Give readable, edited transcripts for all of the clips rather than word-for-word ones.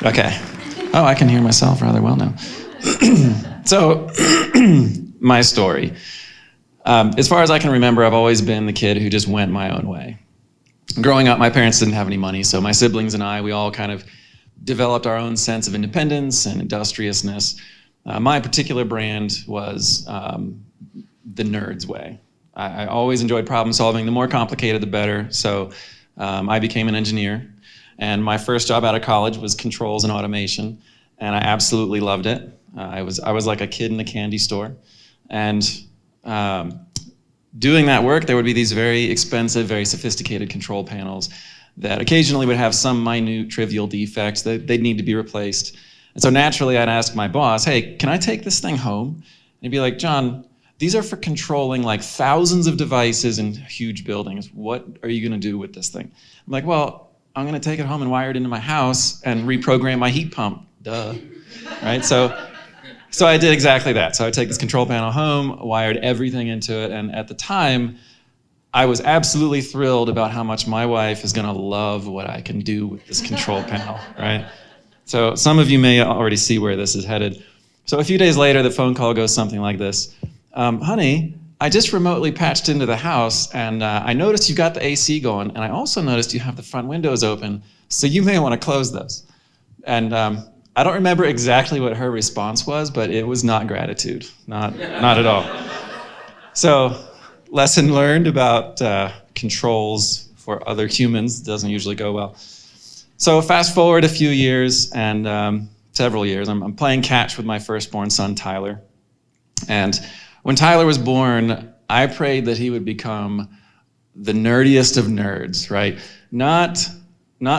Okay. Oh, I can hear myself rather well now. So, my story. As far as I can remember, I've always been the kid who just went my own way. Growing up, my parents didn't have any money, so my siblings and I, we all kind of developed our own sense of independence and industriousness. My particular brand was the nerd's way. I always enjoyed problem solving. The more complicated, the better. So I became an engineer. And my first job out of college was controls and automation. And I absolutely loved it. I was like a kid in a candy store. And doing that work, there would be these very expensive, very sophisticated control panels that occasionally would have some minute, trivial defects that they'd need to be replaced. And so naturally, I'd ask my boss, hey, can I take this thing home? And he'd be like, John, these are for controlling like thousands of devices in huge buildings. What are you gonna do with this thing? I'm like, well, I'm gonna take it home and wire it into my house and reprogram my heat pump, duh, right? So I did exactly that. So I take this control panel home, wired everything into it, and at the time, I was absolutely thrilled about how much my wife is gonna love what I can do with this control panel, right? So some of you may already see where this is headed. So a few days later, the phone call goes something like this. Honey, I just remotely patched into the house, and I noticed you got the AC going, and I also noticed you have the front windows open, so you may wanna close those. And I don't remember exactly what her response was, but it was not gratitude, not at all. So, lesson learned about controls for other humans doesn't usually go well. So fast forward a few years and several years, I'm playing catch with my firstborn son, Tyler. And when Tyler was born, I prayed that he would become the nerdiest of nerds, right? Not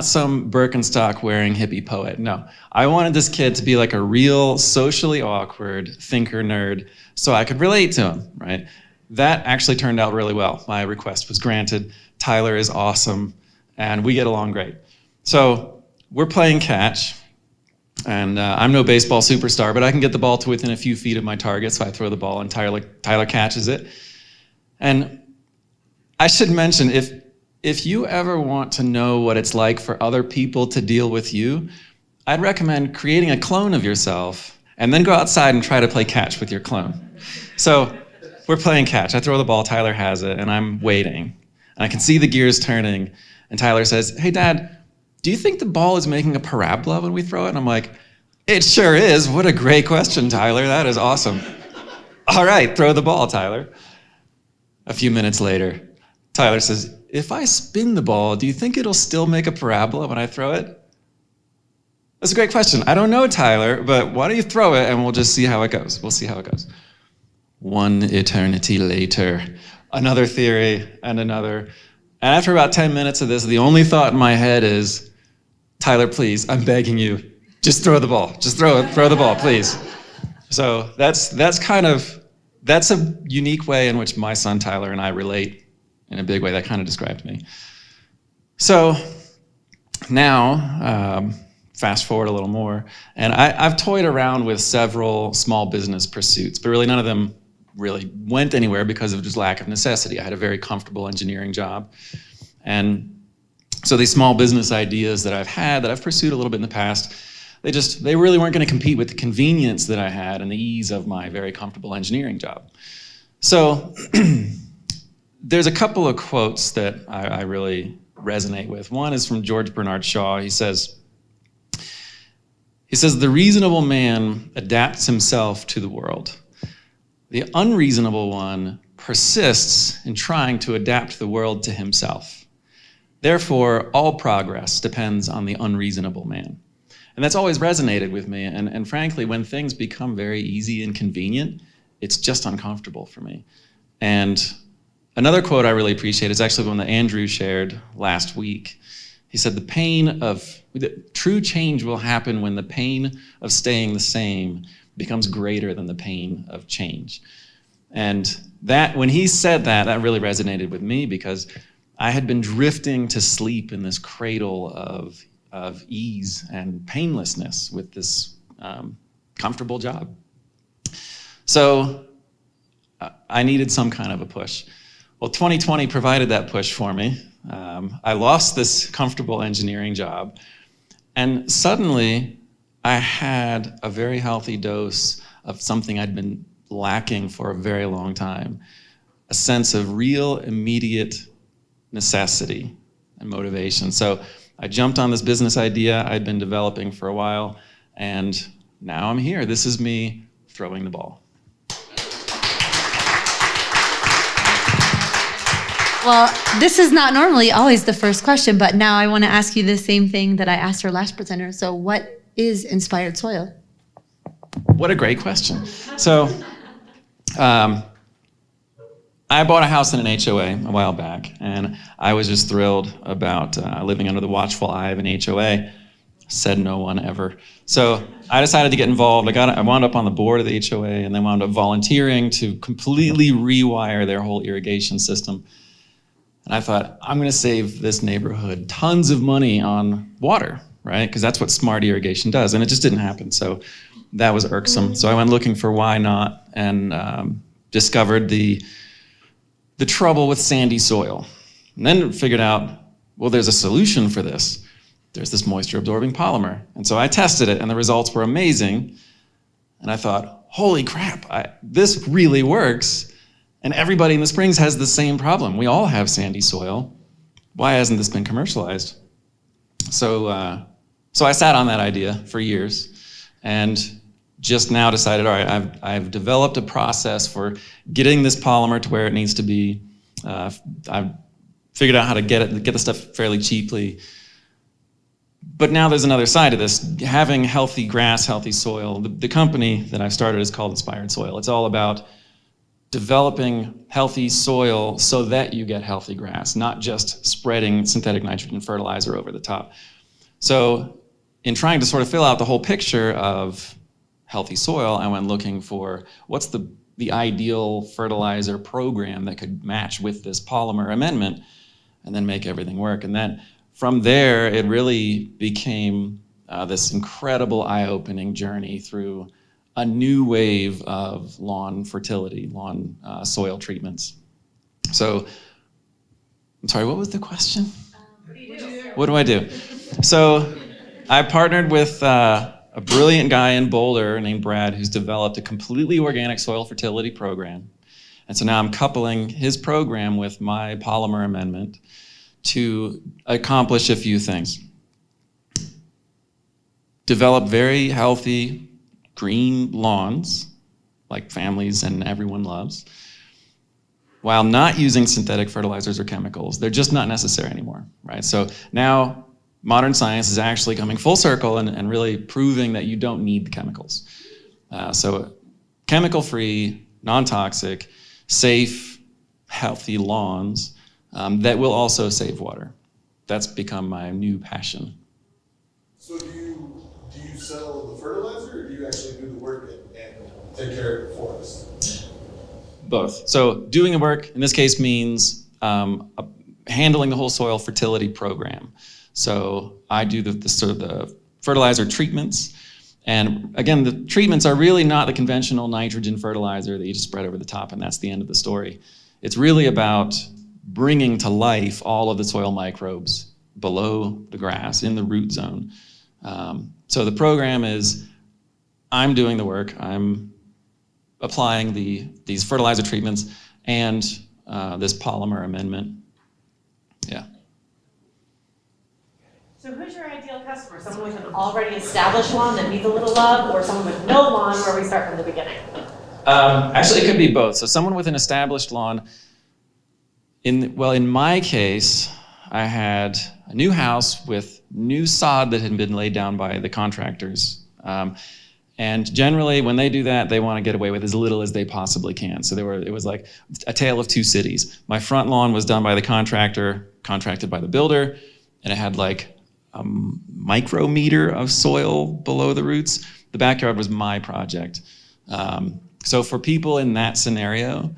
some Birkenstock wearing hippie poet, no. I wanted this kid to be like a real socially awkward thinker nerd so I could relate to him, right? That actually turned out really well. My request was granted. Tyler is awesome, and we get along great. So we're playing catch, and I'm no baseball superstar, but I can get the ball to within a few feet of my target, so I throw the ball, and Tyler catches it. And I should mention, if you ever want to know what it's like for other people to deal with you, I'd recommend creating a clone of yourself, and then go outside and try to play catch with your clone. So we're playing catch. I throw the ball, Tyler has it, and I'm waiting. And I can see the gears turning, and Tyler says, hey, Dad, do you think the ball is making a parabola when we throw it? And I'm like, it sure is. What a great question, Tyler. That is awesome. All right, throw the ball, Tyler. A few minutes later, Tyler says, if I spin the ball, do you think it'll still make a parabola when I throw it? That's a great question. I don't know, Tyler, but why don't you throw it and we'll just see how it goes. We'll see how it goes. One eternity later, another theory and another. And after about 10 minutes of this, the only thought in my head is, Tyler, please, I'm begging you, just throw the ball. Just throw the ball, please. So that's a unique way in which my son Tyler and I relate in a big way. That kind of described me. So now, fast forward a little more, and I've toyed around with several small business pursuits, but really none of them really went anywhere because of just lack of necessity. I had a very comfortable engineering job. And so these small business ideas that I've had, that I've pursued a little bit in the past, they really weren't gonna compete with the convenience that I had and the ease of my very comfortable engineering job. So there's a couple of quotes that I really resonate with. One is from George Bernard Shaw. He says, the reasonable man adapts himself to the world. The unreasonable one persists in trying to adapt the world to himself. Therefore, all progress depends on the unreasonable man. And that's always resonated with me. And frankly, when things become very easy and convenient, it's just uncomfortable for me. And another quote I really appreciate is actually one that Andrew shared last week. He said, true change will happen when the pain of staying the same becomes greater than the pain of change. And when he said that, that really resonated with me because I had been drifting to sleep in this cradle of ease and painlessness with this comfortable job. So I needed some kind of a push. Well, 2020 provided that push for me. I lost this comfortable engineering job, and suddenly I had a very healthy dose of something I'd been lacking for a very long time, a sense of real immediate necessity and motivation. So I jumped on this business idea I'd been developing for a while, and now I'm here. This is me throwing the ball. Well, this is not normally always the first question, but now I want to ask you the same thing that I asked our last presenter. So what is inspired soil? What a great question. So I bought a house in an HOA a while back, and I was just thrilled about living under the watchful eye of an HOA. Said no one ever. So I decided to get involved. I wound up on the board of the HOA, and then wound up volunteering to completely rewire their whole irrigation system. And I thought, I'm going to save this neighborhood tons of money on water, right? Because that's what smart irrigation does. And it just didn't happen. So that was irksome. So I went looking for why not, and discovered the trouble with sandy soil. And then figured out, well, there's a solution for this. There's this moisture-absorbing polymer. And so I tested it, and the results were amazing. And I thought, holy crap, this really works. And everybody in the Springs has the same problem. We all have sandy soil. Why hasn't this been commercialized? So I sat on that idea for years, and just now decided, all right, I've developed a process for getting this polymer to where it needs to be. I've figured out how to get the stuff fairly cheaply. But now there's another side to this. Having healthy grass, healthy soil. The company that I started is called Inspired Soil. It's all about developing healthy soil so that you get healthy grass, not just spreading synthetic nitrogen fertilizer over the top. So in trying to sort of fill out the whole picture of healthy soil, I went looking for what's the ideal fertilizer program that could match with this polymer amendment and then make everything work. And then from there, it really became this incredible eye-opening journey through a new wave of lawn fertility, lawn soil treatments. So, I'm sorry, what was the question? What do I do? So, I partnered with a brilliant guy in Boulder named Brad who's developed a completely organic soil fertility program. And so now I'm coupling his program with my polymer amendment to accomplish a few things. Develop very healthy green lawns, like families and everyone loves, while not using synthetic fertilizers or chemicals. They're just not necessary anymore, right? So now modern science is actually coming full circle and really proving that you don't need the chemicals. So chemical-free, non-toxic, safe, healthy lawns that will also save water. That's become my new passion. So do you sell the fertilizer, or do you actually do the work and take care of it for us? Both. So doing the work in this case means handling the whole soil fertility program. So I do the fertilizer treatments. And again, the treatments are really not the conventional nitrogen fertilizer that you just spread over the top and that's the end of the story. It's really about bringing to life all of the soil microbes below the grass in the root zone. So the program is, I'm doing the work, I'm applying these fertilizer treatments and this polymer amendment. Yeah. So who's your ideal customer? Someone with an already established lawn that needs a little love, or someone with no lawn where we start from the beginning? Actually, it could be both. So someone with an established lawn, in my case, I had a new house with new sod that had been laid down by the contractors. And generally, when they do that, they want to get away with as little as they possibly can. So it was like a tale of two cities. My front lawn was done by the contractor, contracted by the builder, and it had like a micrometer of soil below the roots. The backyard was my project. So for people in that scenario,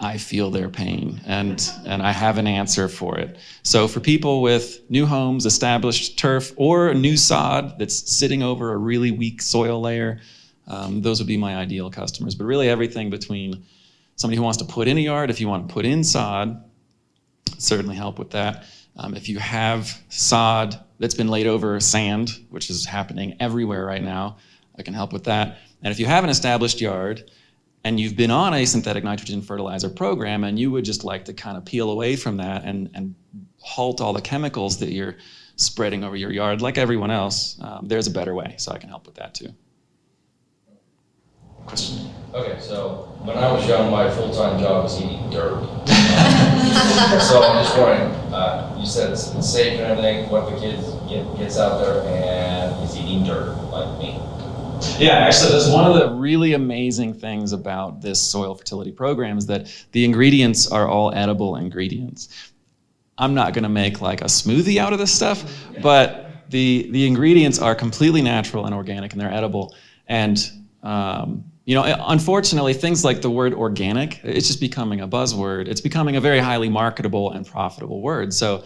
I feel their pain, and I have an answer for it. So for people with new homes, established turf, or new sod that's sitting over a really weak soil layer, those would be my ideal customers. But really everything between somebody who wants to put in a yard, if you want to put in sod, certainly help with that. If you have sod that's been laid over sand, which is happening everywhere right now, I can help with that. And if you have an established yard and you've been on a synthetic nitrogen fertilizer program and you would just like to kind of peel away from that and halt all the chemicals that you're spreading over your yard like everyone else, there's a better way, so I can help with that too. Question? Okay, so when I was young, my full-time job was eating dirt. So I'm just wondering, you said it's safe and everything, what if the kid gets out there and he's eating dirt like me? Yeah, actually, that's one of the really amazing things about this soil fertility program is that the ingredients are all edible ingredients. I'm not going to make like a smoothie out of this stuff, but the ingredients are completely natural and organic, and they're edible. And unfortunately, things like the word organic, it's just becoming a buzzword. It's becoming a very highly marketable and profitable word. So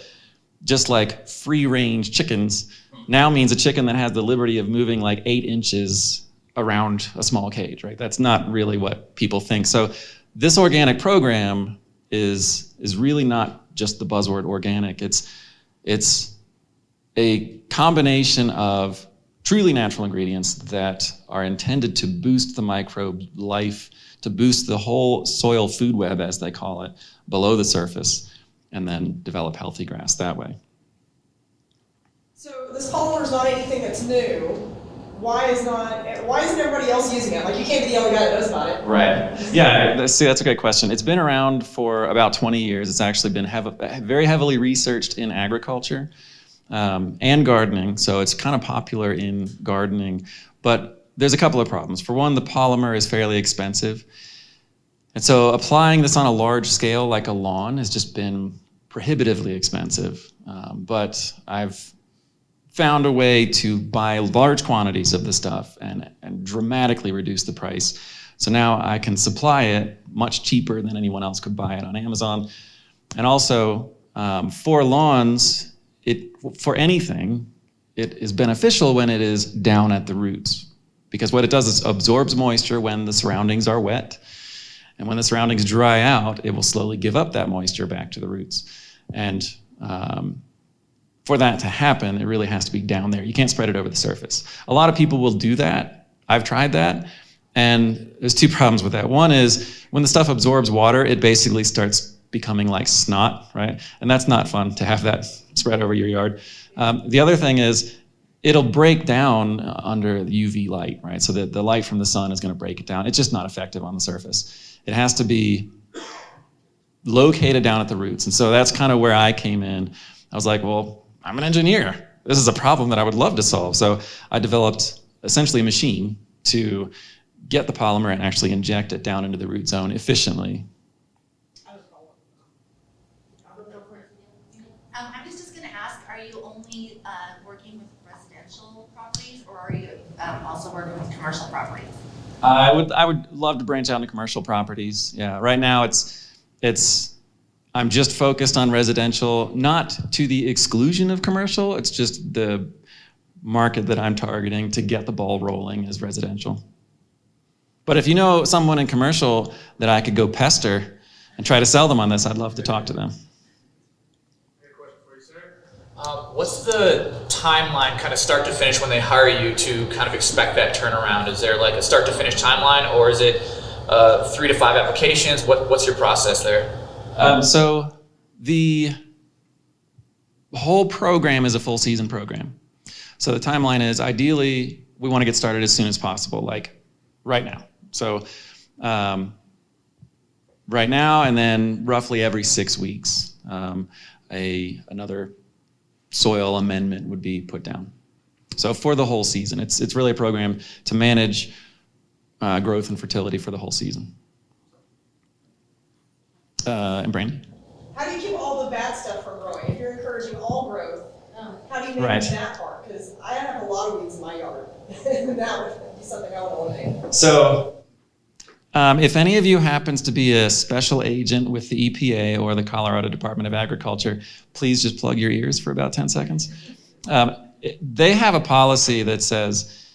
just like free-range chickens now means a chicken that has the liberty of moving like 8 inches around a small cage, right? That's not really what people think. So this organic program is really not just the buzzword organic. It's a combination of truly natural ingredients that are intended to boost the microbe life, to boost the whole soil food web, as they call it, below the surface, and then develop healthy grass that way. So this polymer is not anything that's new. Why isn't everybody else using it? Like, you can't be the only guy that knows about it. Right. Yeah, see, that's a great question. It's been around for about 20 years. It's actually been very heavily researched in agriculture and gardening, so it's kind of popular in gardening. But there's a couple of problems. For one, the polymer is fairly expensive. And so applying this on a large scale like a lawn has just been prohibitively expensive. But I've found a way to buy large quantities of the stuff and dramatically reduce the price. So now I can supply it much cheaper than anyone else could buy it on Amazon. And also for lawns, for anything, it is beneficial when it is down at the roots, because what it does is absorbs moisture when the surroundings are wet. And when the surroundings dry out, it will slowly give up that moisture back to the roots. And for that to happen, it really has to be down there. You can't spread it over the surface. A lot of people will do that. I've tried that. And there's 2 problems with that. One is when the stuff absorbs water, it basically starts becoming like snot, right? And that's not fun to have that spread over your yard. The other thing is it'll break down under the UV light, right? So that the light from the sun is going to break it down. It's just not effective on the surface. It has to be located down at the roots. And so that's kind of where I came in. I was like, well, I'm an engineer. This is a problem that I would love to solve. So I developed essentially a machine to get the polymer and actually inject it down into the root zone efficiently. I was just going to ask, are you only working with residential properties, or are you also working with commercial properties? I would love to branch out into commercial properties. Yeah, right now I'm just focused on residential, not to the exclusion of commercial. It's just the market that I'm targeting to get the ball rolling is residential. But if you know someone in commercial that I could go pester and try to sell them on this, I'd love to talk to them. What's the timeline, kind of start to finish, when they hire you to kind of expect that turnaround? Is there like a start to finish timeline, or is it 3 to 5 applications? What's your process there? So the whole program is a full season program. So the timeline is ideally we want to get started as soon as possible, like right now. So right now, and then roughly every 6 weeks, another soil amendment would be put down. So for the whole season, it's really a program to manage growth and fertility for the whole season. And Brandy? How do you keep all the bad stuff from growing? If you're encouraging all growth, how do you manage that part? Because I have a lot of weeds in my yard, and that would be something I would eliminate. So if any of you happens to be a special agent with the EPA or the Colorado Department of Agriculture, please just plug your ears for about 10 seconds. They have a policy that says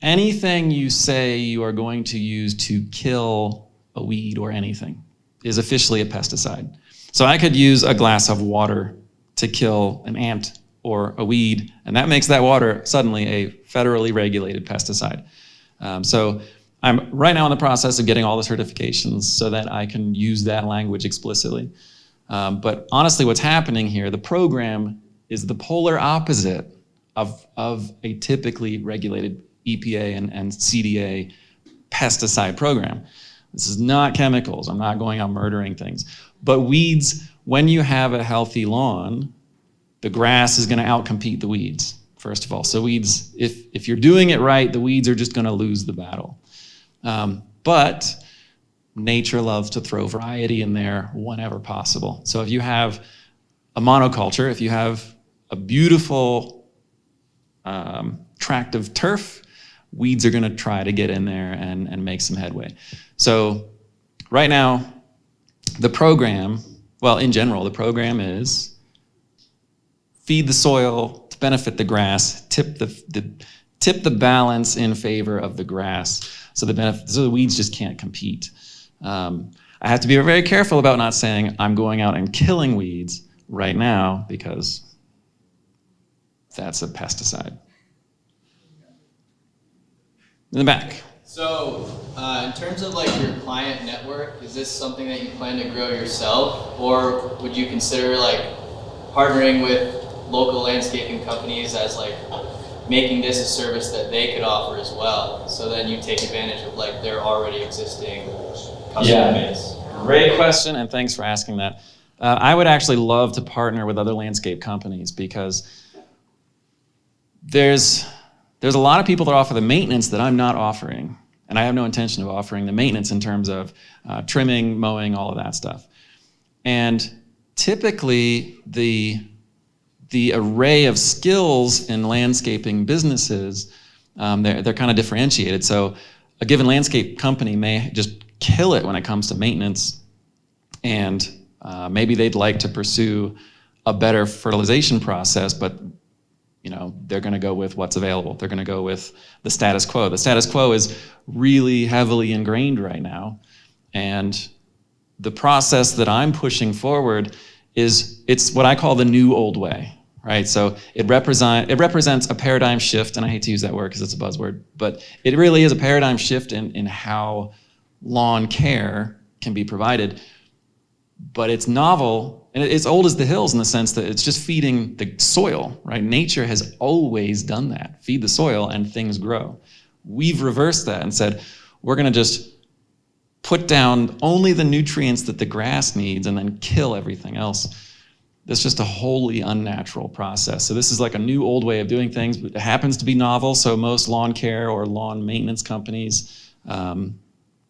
anything you say you are going to use to kill a weed or anything is officially a pesticide. So I could use a glass of water to kill an ant or a weed, and that makes that water suddenly a federally regulated pesticide. So I'm right now in the process of getting all the certifications so that I can use that language explicitly. But honestly, what's happening here, the program is the polar opposite of a typically regulated EPA and CDA pesticide program. This is not chemicals. I'm not going out murdering things. But weeds, when you have a healthy lawn, the grass is going to outcompete the weeds, first of all. So weeds, if you're doing it right, the weeds are just going to lose the battle. But nature loves to throw variety in there whenever possible. So if you have a monoculture, if you have a beautiful tract of turf, weeds are going to try to get in there and make some headway. So right now, the program, well, in general, the program is feed the soil to benefit the grass, tip the balance in favor of the grass, so the weeds just can't compete. I have to be very careful about not saying I'm going out and killing weeds right now, because that's a pesticide. In the back. So, in terms of like your client network, is this something that you plan to grow yourself, or would you consider like partnering with local landscaping companies as like making this a service that they could offer as well? So then you take advantage of like their already existing customer base. Great question, and thanks for asking that. I would actually love to partner with other landscape companies, because there's a lot of people that offer the maintenance that I'm not offering, and I have no intention of offering the maintenance in terms of trimming, mowing, all of that stuff. And typically, the array of skills in landscaping businesses, they're kind of differentiated. So a given landscape company may just kill it when it comes to maintenance, and maybe they'd like to pursue a better fertilization process, but they're going to go with what's available. They're going to go with the status quo. The status quo is really heavily ingrained right now, and the process that I'm pushing forward it's what I call the new old way, right? So it represents a paradigm shift, and I hate to use that word because it's a buzzword, but it really is a paradigm shift in how lawn care can be provided. But it's novel, and it's old as the hills in the sense that it's just feeding the soil, right? Nature has always done that. Feed the soil and things grow. We've reversed that and said, we're going to just put down only the nutrients that the grass needs and then kill everything else. That's just a wholly unnatural process. So this is like a new old way of doing things, but it happens to be novel. So most lawn care or lawn maintenance companies,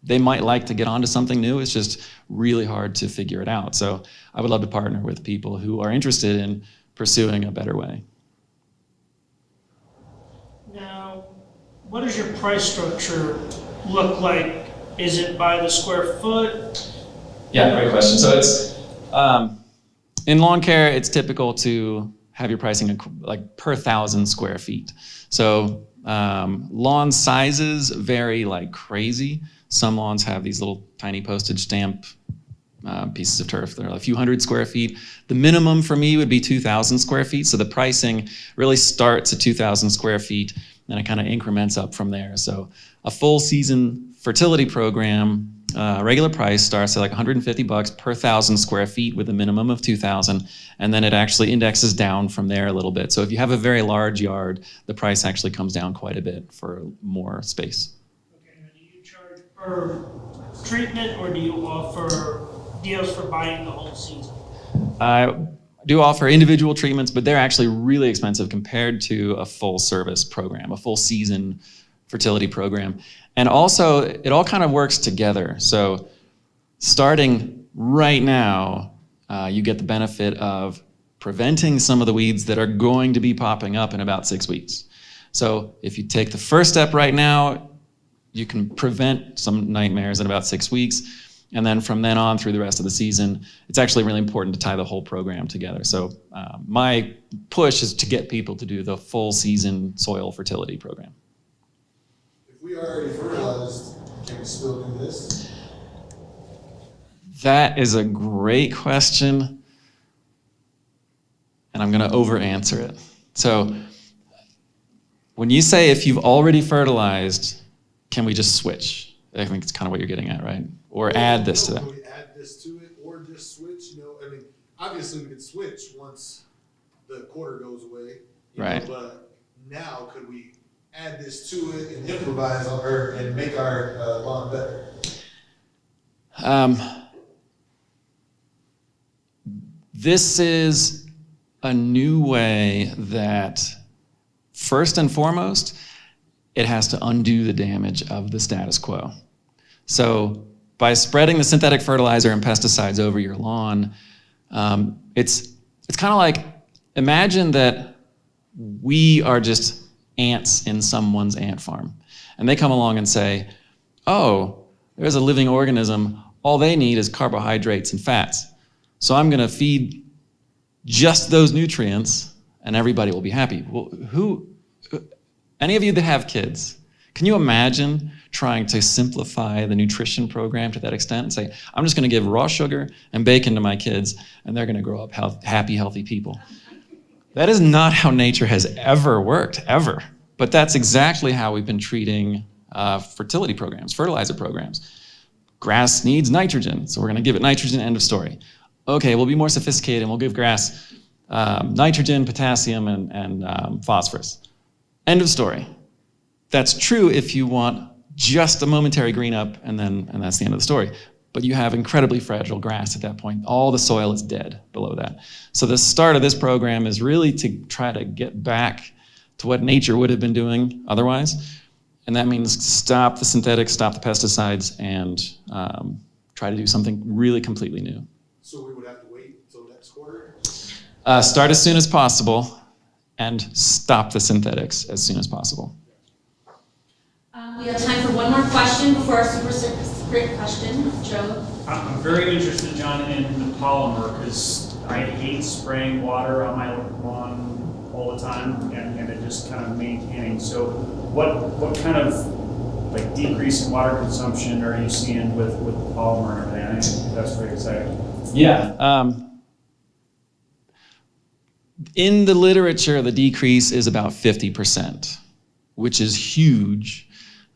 they might like to get onto something new. It's just really hard to figure it out. So I would love to partner with people who are interested in pursuing a better way. Now, what does your price structure look like? Is it by the square foot? Yeah, great question. So it's, in lawn care, it's typical to have your pricing like per 1,000 square feet. So lawn sizes vary like crazy. Some lawns have these little tiny postage stamp pieces of turf. They're a few hundred square feet. The minimum for me would be 2,000 square feet. So the pricing really starts at 2,000 square feet, and it kind of increments up from there. So a full season fertility program, regular price starts at like $150 per 1,000 square feet with a minimum of 2,000, and then it actually indexes down from there a little bit. So if you have a very large yard, the price actually comes down quite a bit for more space. Okay, now do you charge per treatment, or do you offer deals for buying the whole season? I do offer individual treatments, but they're actually really expensive compared to a full service program, a full season fertility program. And also, it all kind of works together. So starting right now, you get the benefit of preventing some of the weeds that are going to be popping up in about 6 weeks. So if you take the first step right now, you can prevent some nightmares in about 6 weeks. And then from then on through the rest of the season, it's actually really important to tie the whole program together. So my push is to get people to do the full season soil fertility program. If we already fertilized, can we still do this? That is a great question. and I'm going to over-answer it. So when you say if you've already fertilized, can we just switch? I think it's kind of what you're getting at, right? Or add this to that. Can we add this to it or just switch? I mean, obviously we could switch once the quarter goes away. Right. But now could we add this to it and improvise on her and make our lawn better? This is a new way that, first and foremost, it has to undo the damage of the status quo. So by spreading the synthetic fertilizer and pesticides over your lawn, it's kind of like, imagine that we are just ants in someone's ant farm. And they come along and say, oh, there's a living organism. All they need is carbohydrates and fats. So I'm going to feed just those nutrients and everybody will be happy. Well, any of you that have kids, can you imagine trying to simplify the nutrition program to that extent and say, I'm just going to give raw sugar and bacon to my kids and they're going to grow up happy, healthy people? That is not how nature has ever worked, ever. But that's exactly how we've been treating fertility programs, fertilizer programs. Grass needs nitrogen, so we're going to give it nitrogen, end of story. Okay, we'll be more sophisticated and we'll give grass nitrogen, potassium, and phosphorus. End of story. That's true if you want just a momentary green up and that's the end of the story. But you have incredibly fragile grass at that point. All the soil is dead below that. So the start of this program is really to try to get back to what nature would have been doing otherwise. And that means stop the synthetics, stop the pesticides, and try to do something really completely new. So we would have to wait until next quarter? Start as soon as possible and stop the synthetics as soon as possible. We have time for one more question before our super secret question. Joe? I'm very interested, John, in the polymer because I hate spraying water on my lawn all the time and it just kind of maintaining. So what kind of like decrease in water consumption are you seeing with the polymer and everything? I think that's very exciting. Yeah. In the literature, the decrease is about 50%, which is huge.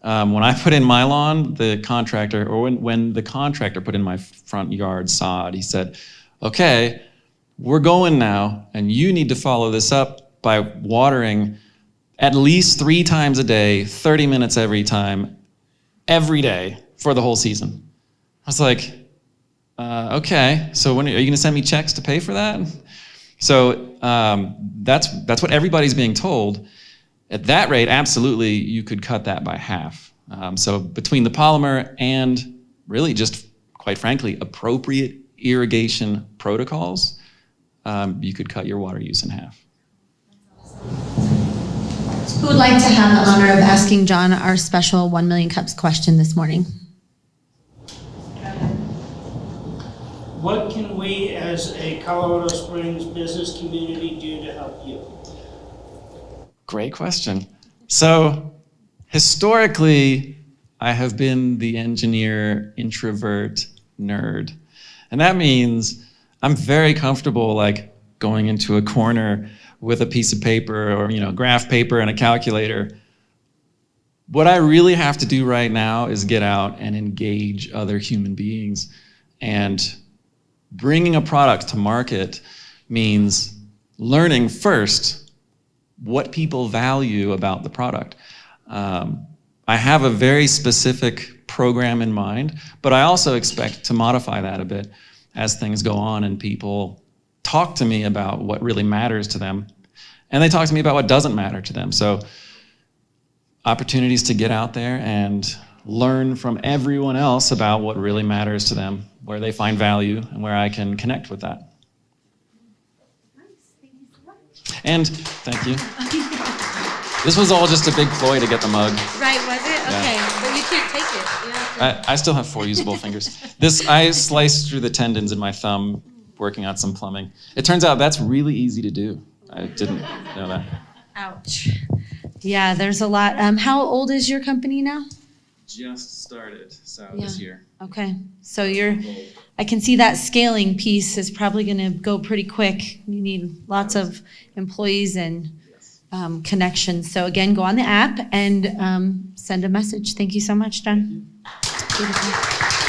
When I put in my lawn, the contractor, or when the contractor put in my front yard sod, he said, okay, we're going now, and you need to follow this up by watering at least 3 times a day, 30 minutes every time, every day for the whole season. I was like, okay, so when are you going to send me checks to pay for that? So that's what everybody's being told. At that rate, absolutely, you could cut that by half. So between the polymer and really just, quite frankly, appropriate irrigation protocols, you could cut your water use in half. Who would like to have the honor of asking John our special 1 million cups question this morning? What can we as a Colorado Springs business community do to help you? Great question. So historically, I have been the engineer, introvert, nerd. And that means I'm very comfortable like going into a corner with a piece of paper or graph paper and a calculator. What I really have to do right now is get out and engage other human beings. And bringing a product to market means learning first what people value about the product. I have a very specific program in mind, but I also expect to modify that a bit as things go on and people talk to me about what really matters to them, and they talk to me about what doesn't matter to them. So opportunities to get out there and learn from everyone else about what really matters to them, where they find value, and where I can connect with that. Nice, thank you so much. And thank you. This was all just a big ploy to get the mug. Right, was it? Okay, Yeah. but you can't take it. You have to- I still have 4 usable fingers. I sliced through the tendons in my thumb working on some plumbing. It turns out that's really easy to do. I didn't know that. Ouch. Yeah, there's a lot. How old is your company now? just started, so this Yeah. year. Okay, so I can see that scaling piece is probably going to go pretty quick. You need lots of employees and connections. So again, go on the app and send a message. Thank you so much, John. Beautiful.